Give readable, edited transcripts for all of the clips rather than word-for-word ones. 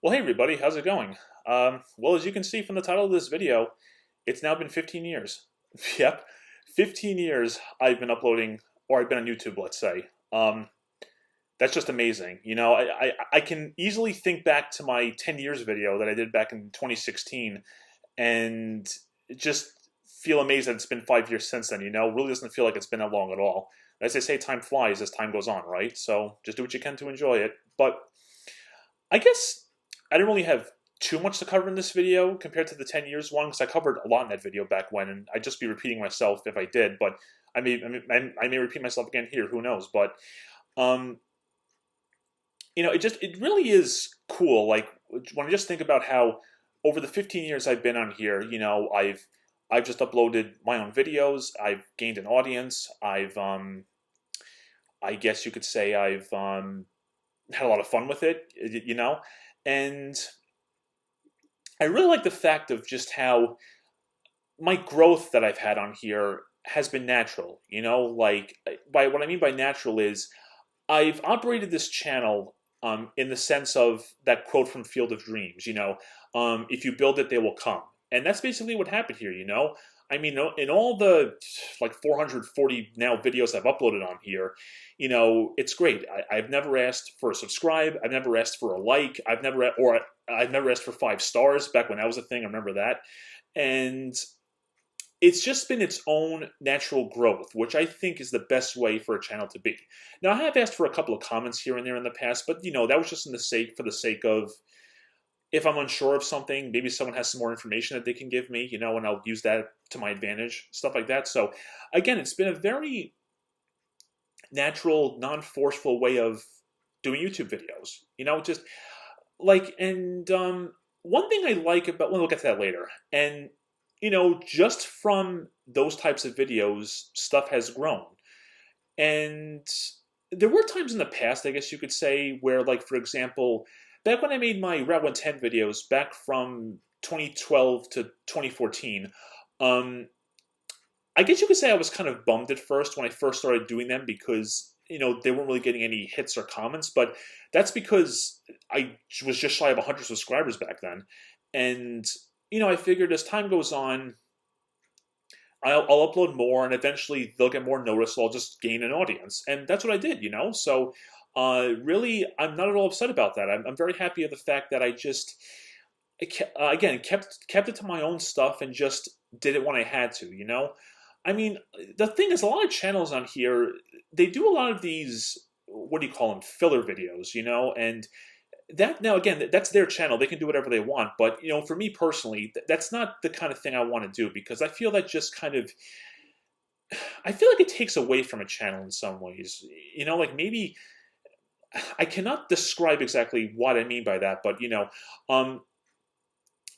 Well, hey everybody, how's it going? Well, as you can see from the title of this video, it's now been 15 years. Yep, 15 years I've been uploading, or I've been on YouTube, let's say. That's just amazing. I can easily think back to my 10 years video that I did back in 2016 and just feel amazed that it's been 5 years since then, Really doesn't feel like it's been that long at all. As they say, time flies as time goes on, right? So just do what you can to enjoy it. But I guess I didn't really have too much to cover in this video compared to the 10 years one because I covered a lot in that video back when, and I'd just be repeating myself if I did. But I may repeat myself again here. Who knows? But um, it really is cool. Like when I just think about how over the 15 years I've been on here, I've just uploaded my own videos. I've gained an audience. I guess you could say I've had a lot of fun with it. And I really like the fact of just how my growth that I've had on here has been natural. Like by what I mean by natural is I've operated this channel in the sense of that quote from Field of Dreams. If you build it, they will come, and that's basically what happened here. I mean, in all the like 440 now videos I've uploaded on here, it's great. I've never asked for a subscribe. I've never asked for a like. I've never asked for 5 stars back when that was a thing. I remember that. And it's just been its own natural growth, which I think is the best way for a channel to be. Now, I have asked for a couple of comments here and there in the past, but that was just for the sake of if I'm unsure of something, maybe someone has some more information that they can give me, and I'll use that to my advantage, stuff like that. So, again, it's been a very natural, non-forceful way of doing YouTube videos. Just like, and one thing I like about, well, we'll get to that later. And, just from those types of videos, stuff has grown. And there were times in the past, I guess you could say, where, like, for example, back when I made my Route 110 videos back from 2012 to 2014, I guess you could say I was kind of bummed at first when I first started doing them because, they weren't really getting any hits or comments, but that's because I was just shy of 100 subscribers back then. And, I figured as time goes on, I'll upload more and eventually they'll get more notice, so I'll just gain an audience. And that's what I did, So really, I'm not at all upset about that. I'm very happy of the fact that I just, again, kept it to my own stuff and just did it when I had to. I mean, the thing is, a lot of channels on here, they do a lot of these, what do you call them, filler videos, and that, now again, that's their channel. They can do whatever they want. But, for me personally, that's not the kind of thing I want to do because I feel that just kind of, I feel like it takes away from a channel in some ways. Like maybe, I cannot describe exactly what I mean by that, but,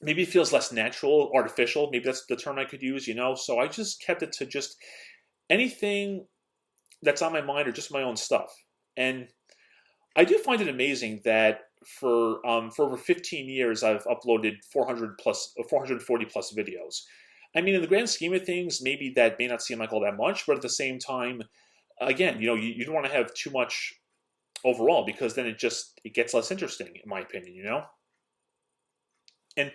maybe it feels less natural, artificial. Maybe that's the term I could use, So I just kept it to just anything that's on my mind or just my own stuff. And I do find it amazing that for over 15 years, I've uploaded 440 plus videos. I mean, in the grand scheme of things, maybe that may not seem like all that much, but at the same time, again, you don't want to have too much overall because then it gets less interesting, in my opinion. And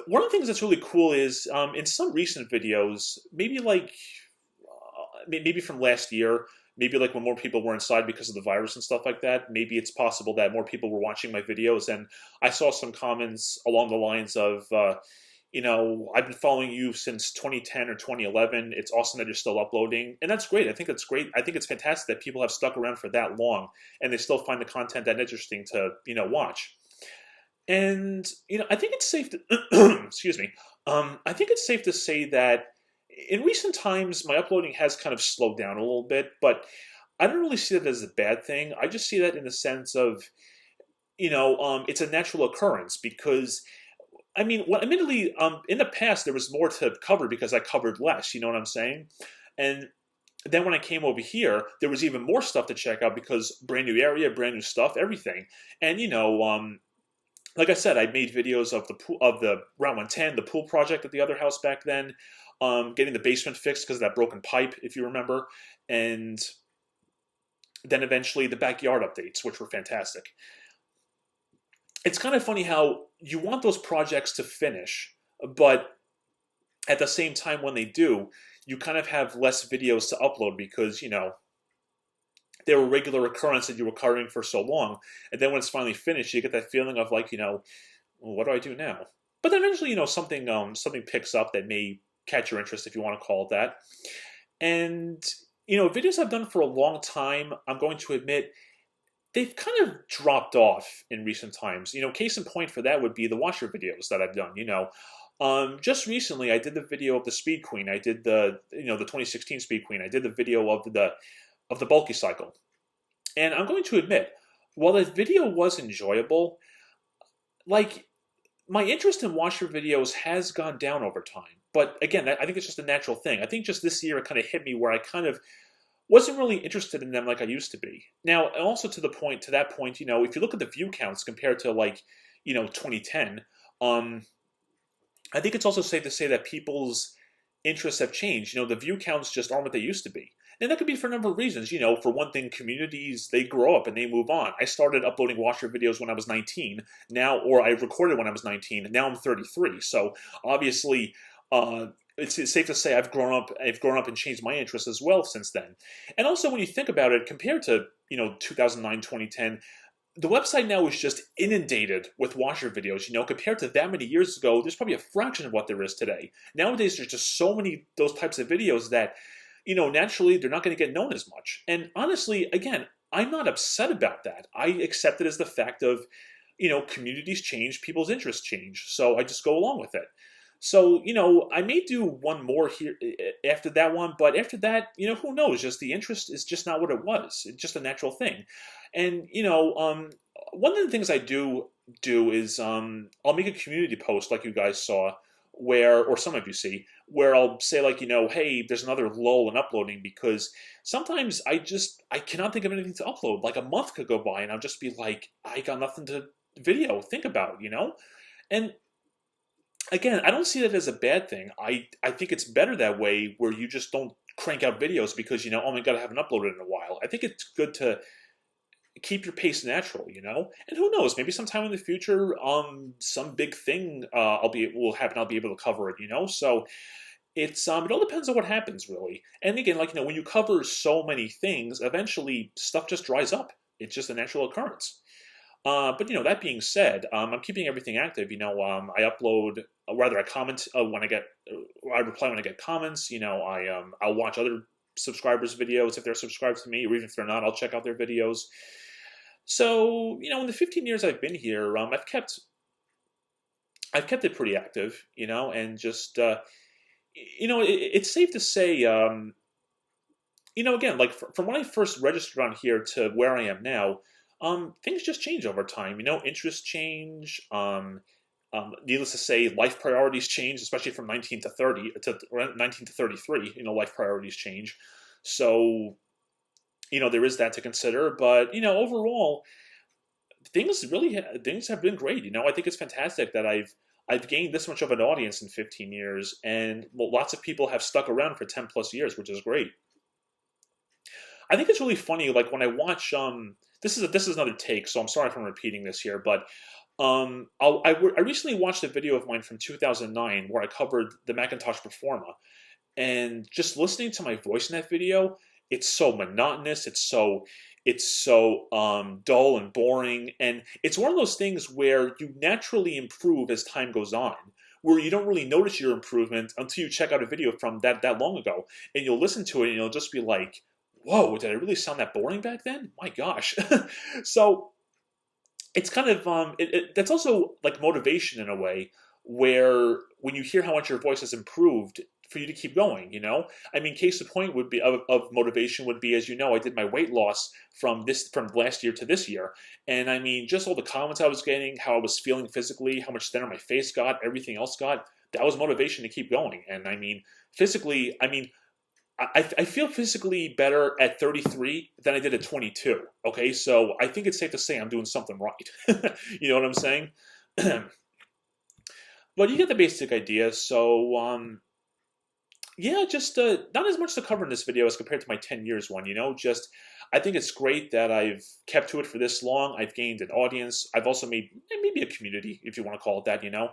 one of the things that's really cool is in some recent videos, maybe like maybe from last year, maybe like when more people were inside because of the virus and stuff like that, maybe it's possible that more people were watching my videos. And I saw some comments along the lines of, I've been following you since 2010 or 2011. It's awesome that you're still uploading. And that's great. I think that's great. I think it's fantastic that people have stuck around for that long and they still find the content that interesting to, watch. And, I think it's safe to, excuse me, I think it's safe to say that in recent times, my uploading has kind of slowed down a little bit, but I don't really see that as a bad thing. I just see that in the sense of, it's a natural occurrence because, I mean, well, admittedly, in the past, there was more to cover because I covered less, you know what I'm saying? And then when I came over here, there was even more stuff to check out because brand new area, brand new stuff, everything. And, like I said, I made videos of the Route 110, the pool project at the other house back then, getting the basement fixed because of that broken pipe, if you remember, and then eventually the backyard updates, which were fantastic. it's kind of funny how you want those projects to finish, but at the same time when they do, you kind of have less videos to upload because, they were regular occurrence that you were covering for so long. And then when it's finally finished, you get that feeling of like, well, what do I do now? But then eventually, something picks up that may catch your interest if you want to call it that. And, videos I've done for a long time, I'm going to admit, they've kind of dropped off in recent times. Case in point for that would be the washer videos that I've done. Just recently I did the video of the Speed Queen. I did the 2016 Speed Queen. I did the video of the bulky cycle. And I'm going to admit, while the video was enjoyable, like my interest in washer videos has gone down over time. But again, I think it's just a natural thing. I think just this year it kind of hit me where I kind of wasn't really interested in them like I used to be. Now, also to that point, if you look at the view counts compared to 2010, I think it's also safe to say that people's interests have changed. The view counts just aren't what they used to be. And that could be for a number of reasons. For one thing, communities, they grow up and they move on. I started uploading washer videos when I was 19, or I recorded when I was 19, and now I'm 33. So obviously, it's safe to say I've grown up and changed my interests as well since then. And also when you think about it, compared to, 2009, 2010, the website now is just inundated with washer videos. Compared to that many years ago, there's probably a fraction of what there is today. Nowadays, there's just so many those types of videos that, naturally they're not going to get known as much. And honestly, again, I'm not upset about that. I accept it as the fact of, communities change, people's interests change. So I just go along with it. So, I may do one more here after that one, but after that, who knows? Just the interest is just not what it was. It's just a natural thing. And, one of the things I do is I'll make a community post like you guys saw or some of you see, where I'll say like, hey, there's another lull in uploading because sometimes I cannot think of anything to upload. Like a month could go by and I'll just be like, I got nothing to think about, And again, I don't see that as a bad thing. I think it's better that way where you just don't crank out videos because, oh my God, I haven't uploaded in a while. I think it's good to keep your pace natural, And who knows, maybe sometime in the future, some big thing will happen. I'll be able to cover it, So it all depends on what happens, really. And again, when you cover so many things, eventually stuff just dries up. It's just a natural occurrence. But that being said, I'm keeping everything active. I upload, or rather, I comment when I reply when I get comments. I'll watch other subscribers' videos if they're subscribed to me, or even if they're not, I'll check out their videos. So in the 15 years I've been here, I've kept it pretty active. And just it's safe to say, again, like from when I first registered on here to where I am now. Things just change over time. Interests change. Needless to say, life priorities change, especially from 19 to 30 to 19 to 33. Life priorities change. So, there is that to consider. But overall, things have been great. I think it's fantastic that I've gained this much of an audience in 15 years, and lots of people have stuck around for 10 plus years, which is great. I think it's really funny, like when I watch this is another take, so I'm sorry if I'm repeating this here, but I recently watched a video of mine from 2009 where I covered the Macintosh Performa, and just listening to my voice in that video, it's so monotonous, it's so dull and boring, and it's one of those things where you naturally improve as time goes on, where you don't really notice your improvement until you check out a video from that long ago, and you'll listen to it and you'll just be like, whoa, did I really sound that boring back then? My gosh. So it's kind of, that's also like motivation in a way, where when you hear how much your voice has improved, for you to keep going, I mean, case in point would be of motivation would be, as I did my weight loss from last year to this year. And I mean, just all the comments I was getting, how I was feeling physically, how much thinner my face got, everything else got, that was motivation to keep going. And I mean, physically, I feel physically better at 33 than I did at 22. Okay, so I think it's safe to say I'm doing something right. You know what I'm saying? But you get the basic idea. So Yeah, just not as much to cover in this video as compared to my 10 years one, you know, just I think it's great that I've kept to it for this long. I've gained an audience. I've also made maybe a community, if you want to call it that, you know.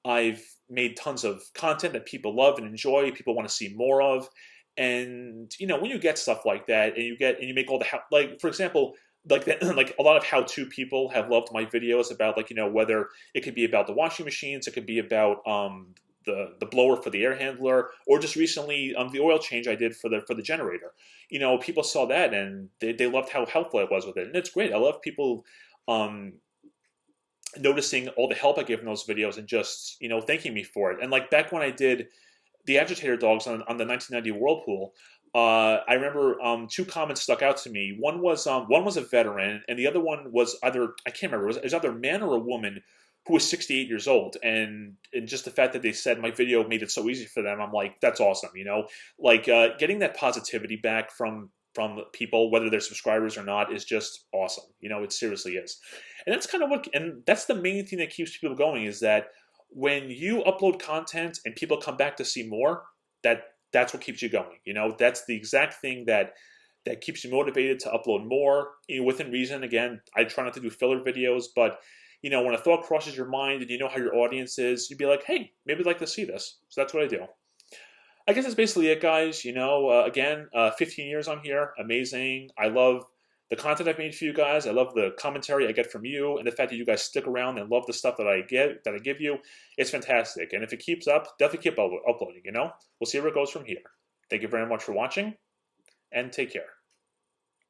I've made tons of content that people love and enjoy, people want to see more of. And, you know, when you get stuff like that and you make all the, like, for example, like that, like a lot of how-to people have loved my videos about, like, you know, whether it could be about the washing machines, it could be about the blower for the air handler, or just recently the oil change I did for the generator. You know, people saw that and they loved how helpful I was with it, and it's great. I love people um, noticing all the help I give in those videos and just, you know, thanking me for it. And like back when I did the agitator dogs on the 1990 Whirlpool, I remember two comments stuck out to me. One was a veteran, and the other one was either, I can't remember, it was either a man or a woman who was 68 years old, and just the fact that they said my video made it so easy for them, I'm like, that's awesome, you know, like getting that positivity back from people, whether they're subscribers or not, is just awesome. You know, it seriously is, and that's kind of what, and that's the main thing that keeps people going is that when you upload content and people come back to see more, that's what keeps you going. You know, that's the exact thing that keeps you motivated to upload more, you know, within reason. Again, I try not to do filler videos, but you know, when a thought crosses your mind and you know how your audience is, you'd be like, hey, maybe they'd like to see this. So that's what I do. I guess that's basically it, guys. You know, again, 15 years I'm here. Amazing. I love the content I've made for you guys. I love the commentary I get from you, and the fact that you guys stick around and love the stuff that I give you. It's fantastic. And if it keeps up, definitely keep uploading. You know, we'll see where it goes from here. Thank you very much for watching, and take care.